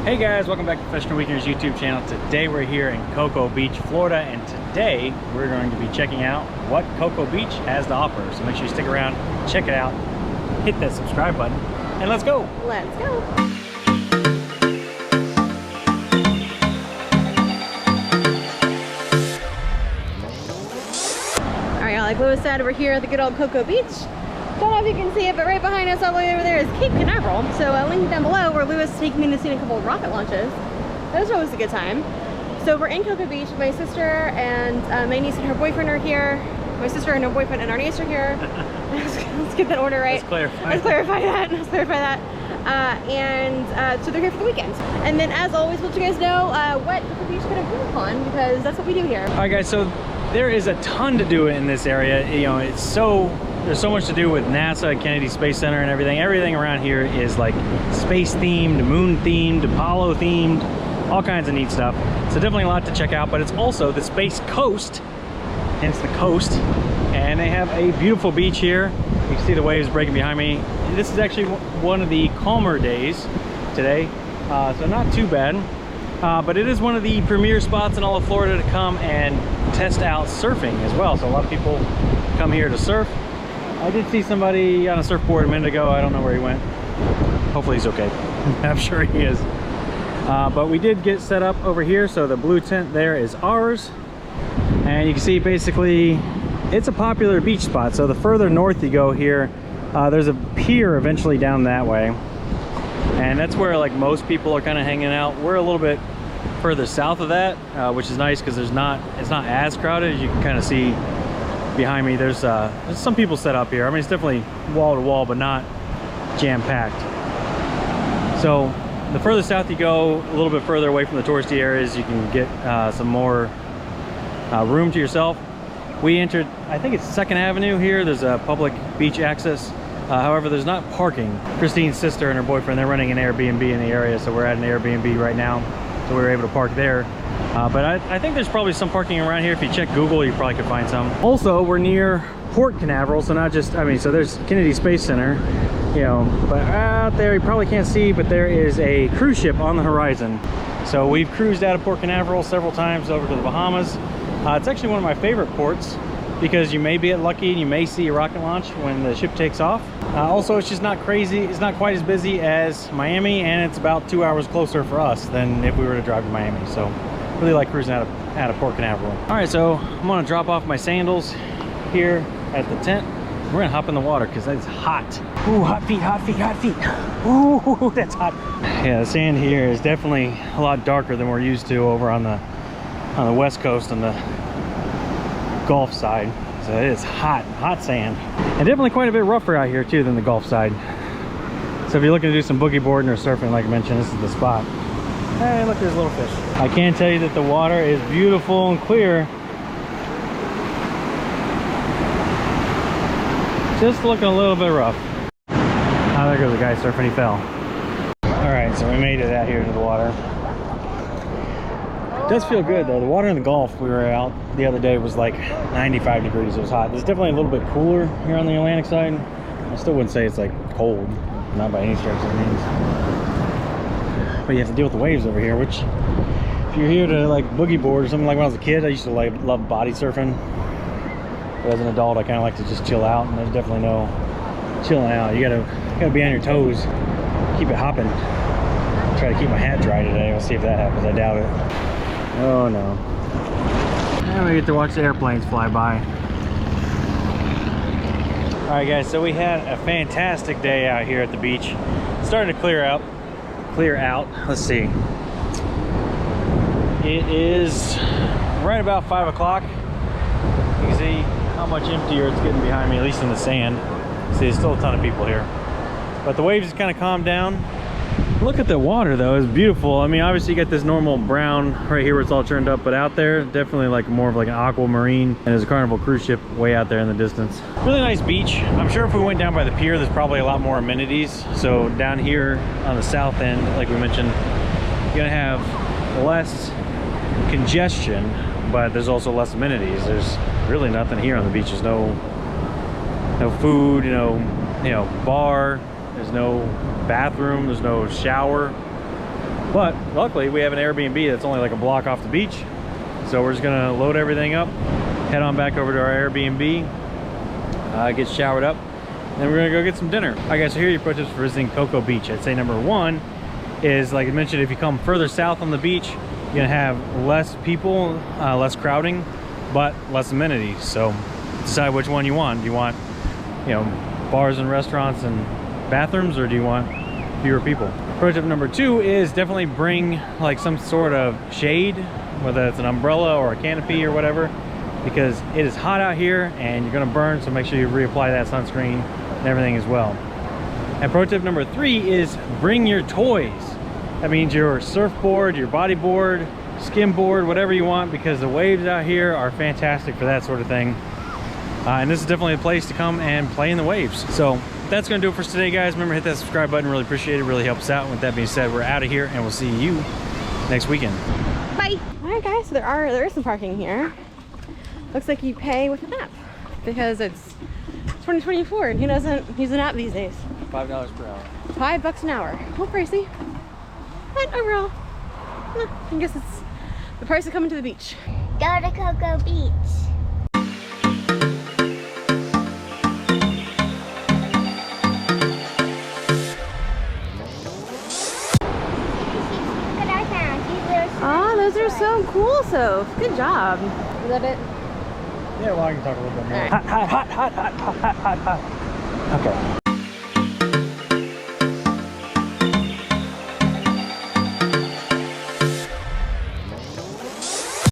Hey guys, welcome back to Professional Weekenders YouTube channel. Today we're here in Cocoa Beach, Florida, and today we're going to be checking out what Cocoa Beach has to offer. So make sure you stick around, check it out, hit that subscribe button, and let's go. Let's go. All right, y'all, like Lewis said, we're here at the good old Cocoa Beach. Don't know if you can see it, but right behind us all the way over there is Cape Canaveral. So I'll link down below where Lewis is taking me to see a couple of rocket launches. Those are always a good time. So we're in Cocoa Beach. My sister and my niece and her boyfriend are here. My sister and her boyfriend and our niece are here. Let's get that order right. Let's clarify that. So they're here for the weekend. And then as always, we'll let you guys know what Cocoa Beach can improve upon, because that's what we do here. All right guys, so there is a ton to do in this area. You know, there's so much to do with NASA, Kennedy Space Center, and everything. Everything around here is like space themed, moon themed, Apollo themed, all kinds of neat stuff. So definitely a lot to check out, but it's also the Space Coast, hence the coast. And they have a beautiful beach here. You can see the waves breaking behind me. This is actually one of the calmer days today, so not too bad. But it is one of the premier spots in all of Florida to come and test out surfing as well. So a lot of people come here to surf. I did see somebody on a surfboard a minute ago. I don't know where he went. Hopefully he's okay. I'm sure he is. But we did get set up over here. So the blue tent there is ours. And you can see basically it's a popular beach spot. So the further north you go here, there's a pier eventually down that way. And that's where like most people are kind of hanging out. We're a little bit further south of that, which is nice because it's not as crowded. As you can kind of see behind me, there's some people set up here. I mean, it's definitely wall to wall, but not jam-packed. So the further south you go, a little bit further away from the touristy areas, you can get some more room to yourself. We entered, I think it's 2nd Avenue here. There's a public beach access. However, there's not parking. Christine's sister and her boyfriend, they're running an Airbnb in the area, so we're at an Airbnb right now. So we were able to park there. But I think there's probably some parking around here. If you check Google, you probably could find some. Also, we're near Port Canaveral, so not just, I mean, so there's Kennedy Space Center, you know, but out there you probably can't see, but there is a cruise ship on the horizon. So we've cruised out of Port Canaveral several times over to the Bahamas. It's actually one of my favorite ports because you may get lucky and you may see a rocket launch when the ship takes off. Also, it's just not crazy. It's not quite as busy as Miami, and it's about 2 hours closer for us than if we were to drive to Miami. So really like cruising out of Port Canaveral. All right, so I'm gonna drop off my sandals here at the tent. We're gonna hop in the water because it's hot. Ooh, hot feet, hot feet, hot feet. Ooh, that's hot. Yeah, the sand here is definitely a lot darker than we're used to over on the west coast and the Gulf side. So it is hot sand. And definitely quite a bit rougher out here too than the Gulf side. So if you're looking to do some boogie boarding or surfing, like I mentioned, this is the spot. Hey, look, there's a little fish. I can tell you that the water is beautiful and clear. Just looking a little bit rough. Oh, there goes the guy surfing, he fell. All right, so we made it out here to the water. It does feel good though. The water in the Gulf, we were out the other day, was like 95 degrees. It was hot. It's definitely a little bit cooler here on the Atlantic side. I still wouldn't say it's like cold, not by any stretch of the means. But you have to deal with the waves over here, which if you're here to like boogie board or something, like when I was a kid, I used to like love body surfing. But as an adult, I kind of like to just chill out, and there's definitely no chilling out. You gotta be on your toes, keep it hopping. Try to keep my hat dry today. We'll see if that happens. I doubt it. Oh no. And we get to watch the airplanes fly by. All right guys, so we had a fantastic day out here at the beach. It started to clear out. Let's see. It is right about 5 o'clock. You can see how much emptier it's getting behind me, at least in the sand. See, there's still a ton of people here. But the waves kind of calmed down. Look at the water though, it's beautiful. I mean, obviously you got this normal brown right here where it's all turned up, but out there, definitely like more of like an aquamarine. And there's a Carnival cruise ship way out there in the distance. Really nice beach. I'm sure if we went down by the pier, there's probably a lot more amenities. So down here on the south end, like we mentioned, you're gonna have less congestion, but there's also less amenities. There's really nothing here on the beach. There's no food, you know, bar. There's no bathroom, there's no shower. But luckily we have an Airbnb that's only like a block off the beach. So we're just gonna load everything up, head on back over to our Airbnb, get showered up, and then we're gonna go get some dinner. All right guys, so here are your pro tips for visiting Cocoa Beach. I'd say number one is, like I mentioned, if you come further south on the beach, you're gonna have less people, less crowding, but less amenities. So decide which one you want. Do you want, you know, bars and restaurants and bathrooms, or do you want fewer people? Pro tip number two is definitely bring like some sort of shade, whether it's an umbrella or a canopy or whatever, because it is hot out here and you're gonna burn, so make sure you reapply that sunscreen and everything as well. And pro tip number three is bring your toys. That means your surfboard, your bodyboard, skimboard, whatever you want, because the waves out here are fantastic for that sort of thing. And this is definitely a place to come and play in the waves. So that's gonna do it for today, guys. Remember, hit that subscribe button, really appreciate it, really helps out. With that being said, we're out of here and we'll see you next weekend. Bye. All right guys, so there is some parking here. Looks like you pay with an app because it's 2024 and who doesn't use an app these days? $5 per hour. $5 an hour. A little pricey, but overall, I guess it's the price of coming to the beach. Go to Cocoa Beach. Oh, those are so cool, so good job. Is that it? Yeah, well, I can talk a little bit more. All right. Hot. Okay.